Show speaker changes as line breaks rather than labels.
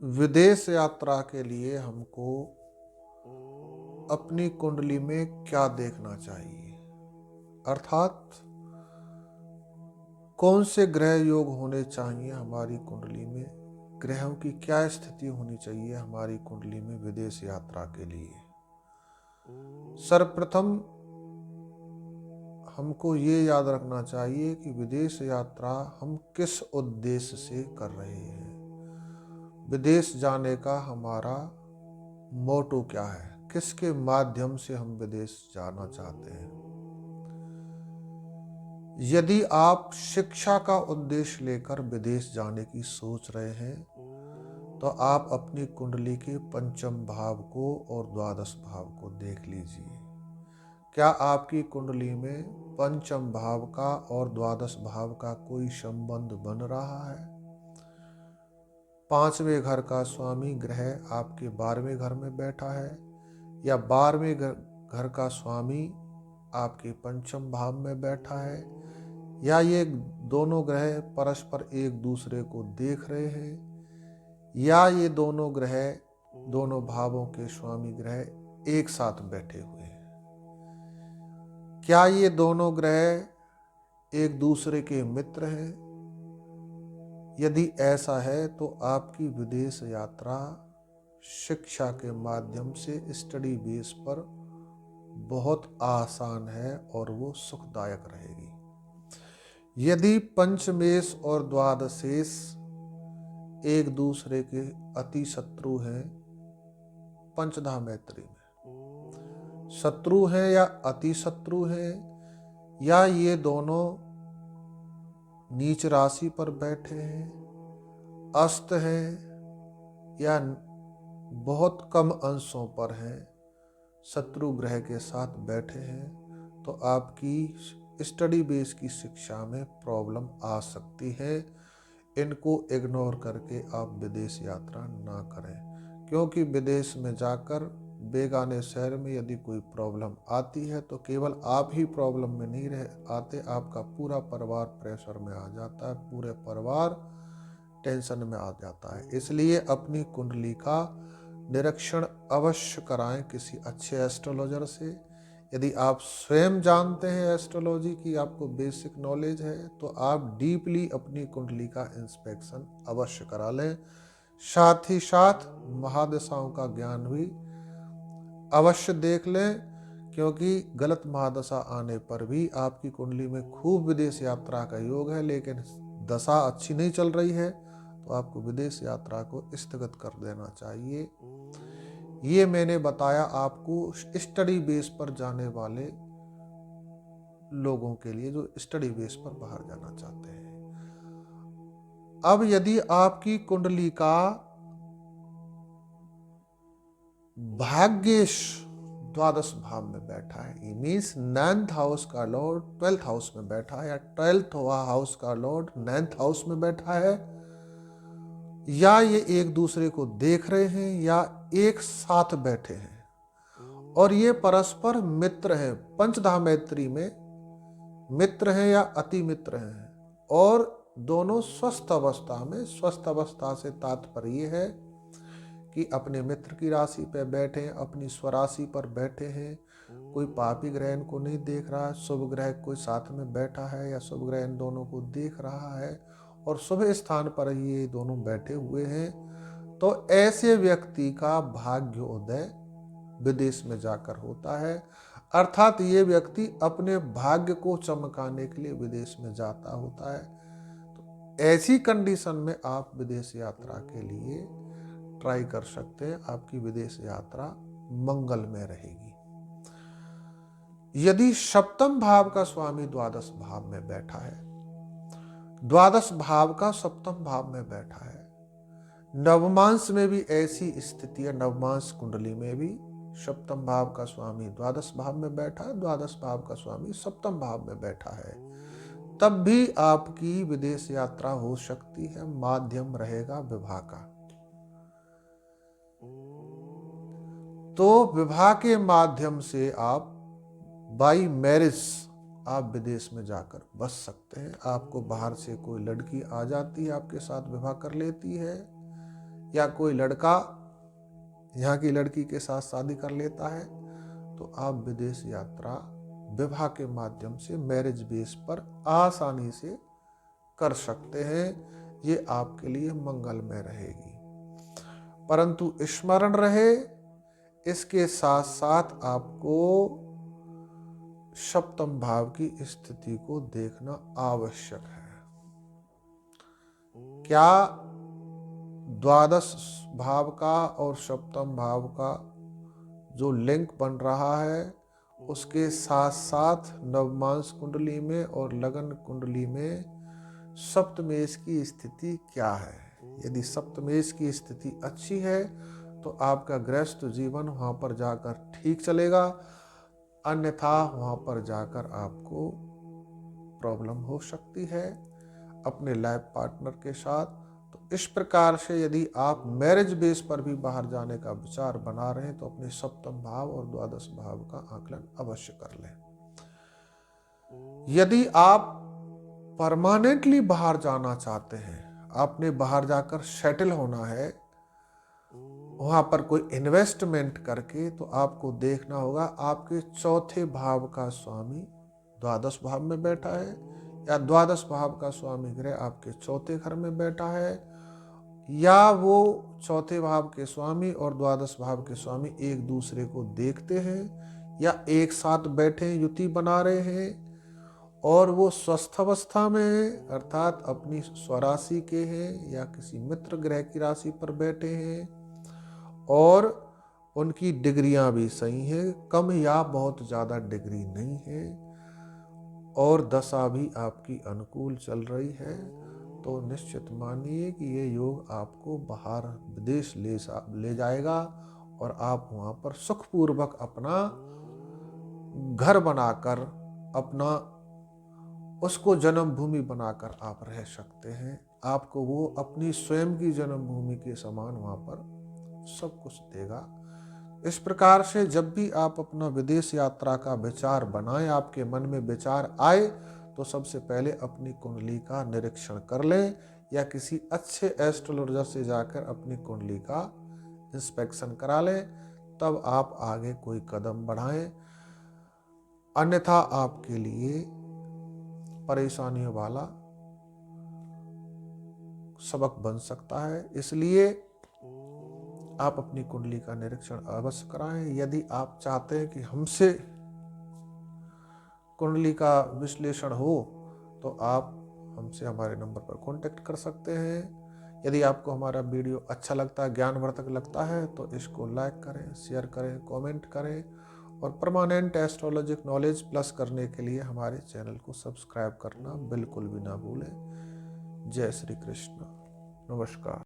विदेश यात्रा के लिए हमको अपनी कुंडली में क्या देखना चाहिए, अर्थात कौन से ग्रह योग होने चाहिए हमारी कुंडली में, ग्रहों की क्या स्थिति होनी चाहिए हमारी कुंडली में विदेश यात्रा के लिए। सर्वप्रथम हमको ये याद रखना चाहिए कि विदेश यात्रा हम किस उद्देश्य से कर रहे हैं, विदेश जाने का हमारा मोटो क्या है, किसके माध्यम से हम विदेश जाना चाहते हैं। यदि आप शिक्षा का उद्देश्य लेकर विदेश जाने की सोच रहे हैं तो आप अपनी कुंडली के पंचम भाव को और द्वादश भाव को देख लीजिए। क्या आपकी कुंडली में पंचम भाव का और द्वादश भाव का कोई संबंध बन रहा है? पांचवें घर का स्वामी ग्रह आपके 12वें घर में बैठा है या 12वें घर का स्वामी आपके पंचम भाव में बैठा है, या ये दोनों ग्रह परस्पर एक दूसरे को देख रहे हैं, या ये दोनों ग्रह दोनों भावों के स्वामी ग्रह एक साथ बैठे हुए हैं। क्या ये दोनों ग्रह एक दूसरे के मित्र हैं? यदि ऐसा है तो आपकी विदेश यात्रा शिक्षा के माध्यम से स्टडी बेस पर बहुत आसान है और वो सुखदायक रहेगी। यदि पंचमेश और द्वादशेश एक दूसरे के अति शत्रु हैं, पंचधा मैत्री में शत्रु हैं या अति शत्रु हैं, या ये दोनों नीच राशि पर बैठे हैं, अस्त हैं, या बहुत कम अंशों पर हैं, शत्रु ग्रह के साथ बैठे हैं, तो आपकी स्टडी बेस की शिक्षा में प्रॉब्लम आ सकती है। इनको इग्नोर करके आप विदेश यात्रा ना करें, क्योंकि विदेश में जाकर बेगाने शहर में यदि कोई प्रॉब्लम आती है तो केवल आप ही प्रॉब्लम में नहीं रह आते, आपका पूरा परिवार प्रेशर में आ जाता है, पूरे परिवार टेंशन में आ जाता है। इसलिए अपनी कुंडली का निरीक्षण अवश्य कराएं किसी अच्छे एस्ट्रोलॉजर से। यदि आप स्वयं जानते हैं एस्ट्रोलॉजी की, आपको बेसिक नॉलेज है, तो आप डीपली अपनी कुंडली का इंस्पेक्शन अवश्य करा लें। साथ ही साथ महादशाओं का ज्ञान भी अवश्य देख लें, क्योंकि गलत महादशा आने पर भी आपकी कुंडली में खूब विदेश यात्रा का योग है, लेकिन दशा अच्छी नहीं चल रही है, तो आपको विदेश यात्रा को स्थगित कर देना चाहिए। ये मैंने बताया आपको स्टडी बेस पर जाने वाले लोगों के लिए, जो स्टडी बेस पर बाहर जाना चाहते हैं। अब यदि आपकी कुंडली का भाग्येश द्वादश भाव में बैठा है, ये मीन्स 9th हाउस का लॉर्ड 12th हाउस में बैठा है, या 12th हाउस का लॉर्ड 9th हाउस में बैठा है, या ये एक दूसरे को देख रहे हैं या एक साथ बैठे हैं, और ये परस्पर मित्र हैं, पंचधा मैत्री में मित्र हैं या अति मित्र हैं, और दोनों स्वस्थ अवस्था में, स्वस्थ अवस्था से तात्पर्य है कि अपने मित्र की राशि पर बैठे हैं, अपनी स्वराशि पर बैठे हैं, कोई पापी ग्रह इनको नहीं देख रहा है, शुभ ग्रह कोई साथ में बैठा है या शुभ ग्रह इन दोनों को देख रहा है, और शुभ स्थान पर ये दोनों बैठे हुए हैं, तो ऐसे व्यक्ति का भाग्योदय विदेश में जाकर होता है। अर्थात ये व्यक्ति अपने भाग्य को चमकाने के लिए विदेश में जाता होता है। तो ऐसी कंडीशन में आप विदेश यात्रा के लिए ट्राई कर सकते हैं, आपकी विदेश यात्रा मंगल में रहेगी। यदि सप्तम भाव का स्वामी द्वादश भाव में बैठा है, द्वादश भाव का सप्तम भाव में बैठा है, नवमांश में भी ऐसी स्थिति है, नवमांश कुंडली में भी सप्तम भाव का स्वामी द्वादश भाव में बैठा है, द्वादश भाव का स्वामी सप्तम भाव में बैठा है, तब भी आपकी विदेश यात्रा हो सकती है। माध्यम रहेगा विवाह का, तो विवाह के माध्यम से आप बाई मैरिज आप विदेश में जाकर बस सकते हैं। आपको बाहर से कोई लड़की आ जाती है, आपके साथ विवाह कर लेती है, या कोई लड़का यहाँ की लड़की के साथ शादी कर लेता है, तो आप विदेश यात्रा विवाह के माध्यम से मैरिज बेस पर आसानी से कर सकते हैं। ये आपके लिए मंगलमय रहेगी। परंतु स्मरण रहे, इसके साथ साथ आपको सप्तम भाव की स्थिति को देखना आवश्यक है। क्या द्वादश भाव का और सप्तम भाव का जो लिंक बन रहा है, उसके साथ साथ नवमांश कुंडली में और लगन कुंडली में सप्तमेश की स्थिति क्या है? यदि सप्तमेश की स्थिति अच्छी है तो आपका गृहस्थ जीवन वहाँ पर जाकर ठीक चलेगा, अन्यथा वहाँ पर जाकर आपको प्रॉब्लम हो सकती है अपने लाइफ पार्टनर के साथ। तो इस प्रकार से यदि आप मैरिज बेस पर भी बाहर जाने का विचार बना रहे हैं तो अपने सप्तम भाव और द्वादश भाव का आकलन अवश्य कर लें। यदि आप परमानेंटली बाहर जाना चाहते हैं, आपने बाहर जाकर सेटल होना है, वहां पर कोई इन्वेस्टमेंट करके, तो आपको देखना होगा आपके चौथे भाव का स्वामी द्वादश भाव में बैठा है या द्वादश भाव का स्वामी ग्रह आपके चौथे घर में बैठा है, या वो चौथे भाव के स्वामी और द्वादश भाव के स्वामी एक दूसरे को देखते हैं या एक साथ बैठे युति बना रहे हैं और वो स्वस्थ अवस्था में है, अर्थात अपनी स्वराशि के हैं या किसी मित्र ग्रह की राशि पर बैठे हैं और उनकी डिग्रियां भी सही हैं, कम या बहुत ज़्यादा डिग्री नहीं है और दशा भी आपकी अनुकूल चल रही है, तो निश्चित मानिए कि ये योग आपको बाहर विदेश ले जाएगा और आप वहाँ पर सुखपूर्वक अपना घर बनाकर, अपना उसको जन्मभूमि बनाकर आप रह सकते हैं। आपको वो अपनी स्वयं की जन्मभूमि के समान वहाँ पर सब कुछ देगा। इस प्रकार से जब भी आप अपना विदेश यात्रा का विचार बनाएं, आपके मन में विचार आए, तो सबसे पहले अपनी कुंडली का निरीक्षण कर लें या किसी अच्छे एस्ट्रोलॉजर से जाकर अपनी कुंडली का इंस्पेक्शन करा लें, तब आप आगे कोई कदम बढ़ाएं, अन्यथा आपके लिए परेशानियों वाला सबक बन सकता है। इसलिए आप अपनी कुंडली का निरीक्षण अवश्य कराएं। यदि आप चाहते हैं कि हमसे कुंडली का विश्लेषण हो तो आप हमसे हमारे नंबर पर कांटेक्ट कर सकते हैं। यदि आपको हमारा वीडियो अच्छा लगता है, ज्ञानवर्धक लगता है, तो इसको लाइक करें, शेयर करें, कमेंट करें और परमानेंट एस्ट्रोलॉजिक नॉलेज प्लस करने के लिए हमारे चैनल को सब्सक्राइब करना बिल्कुल भी ना भूलें। जय श्री कृष्ण। नमस्कार।